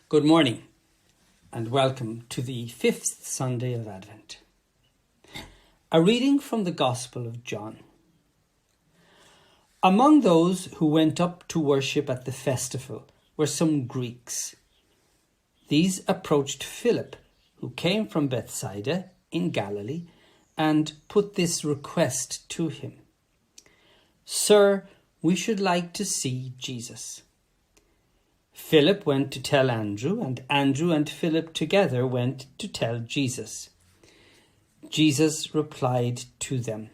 Good morning and welcome to the fifth Sunday of Advent. A reading from the Gospel of John. Among those who went up to worship at the festival were some Greeks. These approached Philip, who came from Bethsaida in Galilee, and put this request to him. "Sir, we should like to see Jesus." Philip went to tell Andrew, and Andrew and Philip together went to tell Jesus. Jesus replied to them,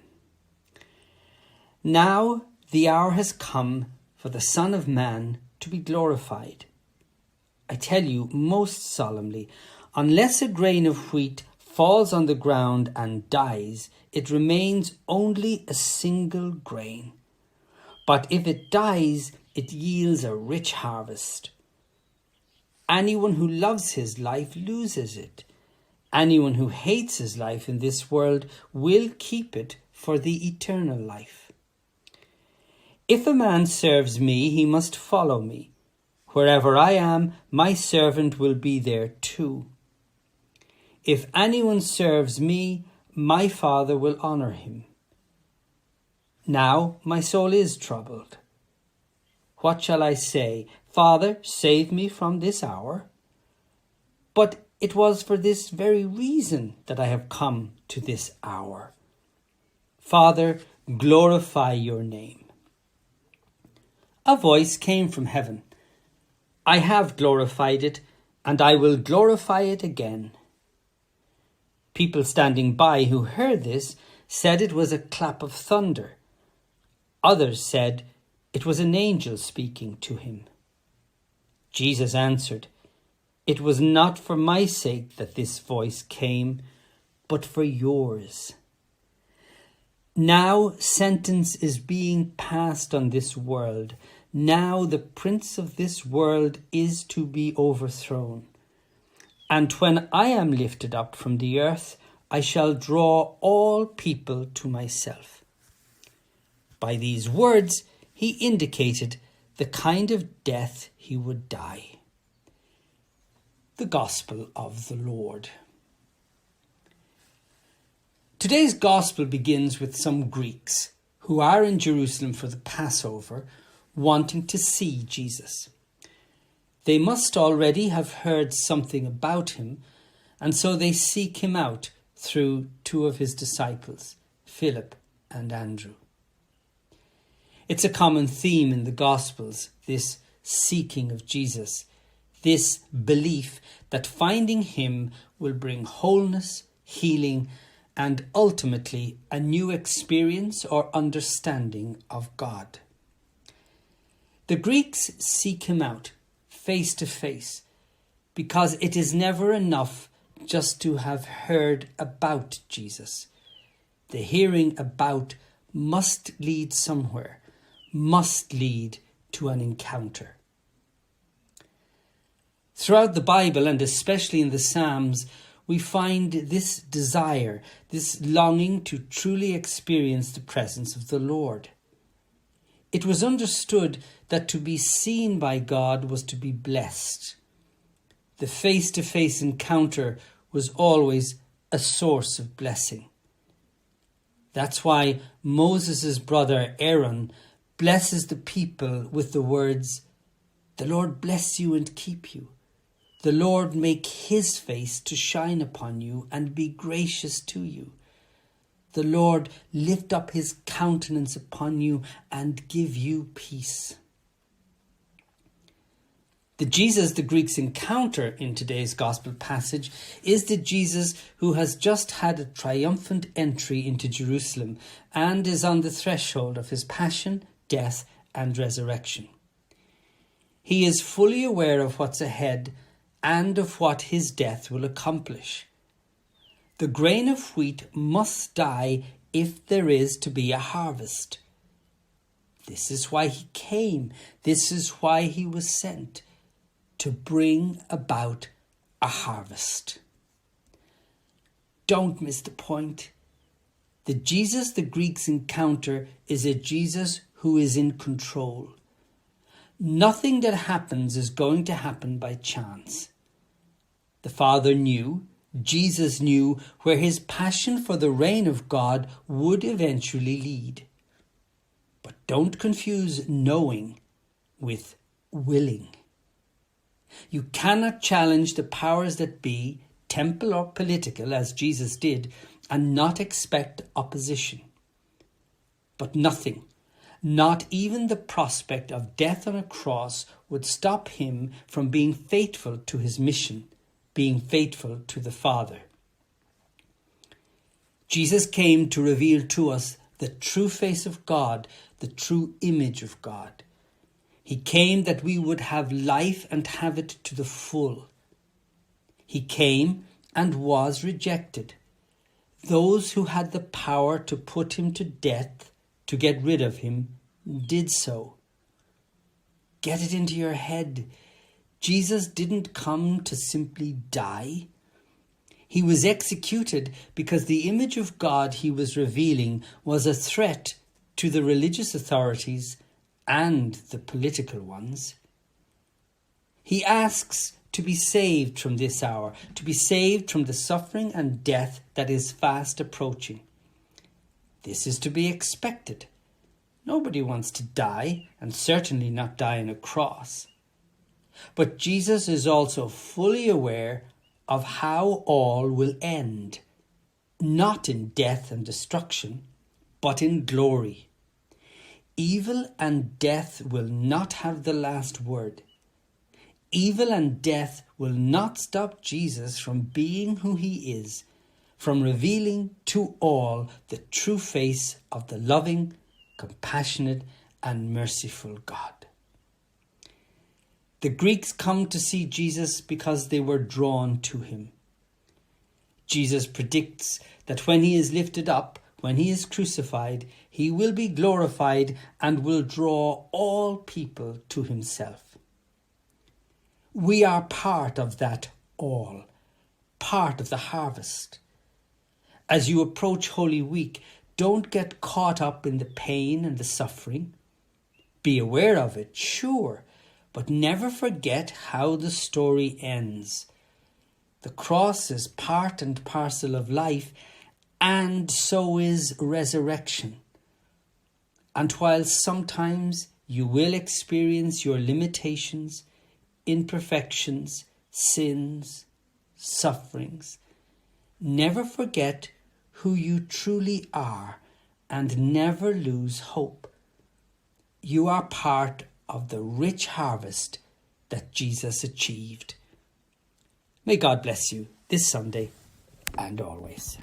"Now the hour has come for the Son of Man to be glorified. I tell you most solemnly, unless a grain of wheat falls on the ground and dies, it remains only a single grain. But if it dies, it yields a rich harvest. Anyone who loves his life loses it. Anyone who hates his life in this world will keep it for the eternal life. If a man serves me, he must follow me. Wherever I am, my servant will be there too. If anyone serves me, my Father will honor him. Now my soul is troubled. What shall I say? Father, save me from this hour? But it was for this very reason that I have come to this hour. Father, glorify your name." A voice came from heaven. "I have glorified it, and I will glorify it again." People standing by who heard this said it was a clap of thunder. Others said it was an angel speaking to him. Jesus answered, "It was not for my sake that this voice came, but for yours. Now sentence is being passed on this world. Now the prince of this world is to be overthrown. And when I am lifted up from the earth, I shall draw all people to myself." By these words, he indicated the kind of death he would die. The Gospel of the Lord. Today's Gospel begins with some Greeks who are in Jerusalem for the Passover, wanting to see Jesus. They must already have heard something about him, and so they seek him out through two of his disciples, Philip and Andrew. It's a common theme in the Gospels, this seeking of Jesus, this belief that finding him will bring wholeness, healing, and ultimately a new experience or understanding of God. The Greeks seek him out face to face because it is never enough just to have heard about Jesus. The hearing about must lead somewhere, must lead to an encounter. Throughout the Bible, and especially in the Psalms, we find this desire, this longing to truly experience the presence of the Lord. It was understood that to be seen by God was to be blessed. The face-to-face encounter was always a source of blessing. That's why Moses' brother Aaron blesses the people with the words, "The Lord bless you and keep you. The Lord make his face to shine upon you and be gracious to you. The Lord lift up his countenance upon you and give you peace." The Jesus the Greeks encounter in today's Gospel passage is the Jesus who has just had a triumphant entry into Jerusalem and is on the threshold of his passion, death, and resurrection. He is fully aware of what's ahead and of what his death will accomplish. The grain of wheat must die if there is to be a harvest. This is why he came. This is why he was sent, to bring about a harvest. Don't miss the point. The Jesus the Greeks encounter is a Jesus who is in control. Nothing that happens is going to happen by chance. The Father knew, Jesus knew, where his passion for the reign of God would eventually lead. But don't confuse knowing with willing. You cannot challenge the powers that be, temporal or political, as Jesus did, and not expect opposition. But nothing, not even the prospect of death on a cross, would stop him from being faithful to his mission, being faithful to the Father. Jesus came to reveal to us the true face of God, the true image of God. He came that we would have life and have it to the full. He came and was rejected. Those who had the power to put him to death, to get rid of him, did so. Get it into your head. Jesus didn't come to simply die. He was executed because the image of God he was revealing was a threat to the religious authorities and the political ones. He asks to be saved from this hour, to be saved from the suffering and death that is fast approaching. This is to be expected. Nobody wants to die, and certainly not die on a cross. But Jesus is also fully aware of how all will end, not in death and destruction, but in glory. Evil and death will not have the last word. Evil and death will not stop Jesus from being who he is, from revealing to all the true face of the loving, compassionate, and merciful God. The Greeks come to see Jesus because they were drawn to him. Jesus predicts that when he is lifted up, when he is crucified, he will be glorified and will draw all people to himself. We are part of that all, part of the harvest. As you approach Holy Week, don't get caught up in the pain and the suffering. Be aware of it, sure, but never forget how the story ends. The cross is part and parcel of life, and so is resurrection. And while sometimes you will experience your limitations, imperfections, sins, sufferings, never forget who you truly are and never lose hope. You are part of the rich harvest that Jesus achieved. May God bless you this Sunday and always.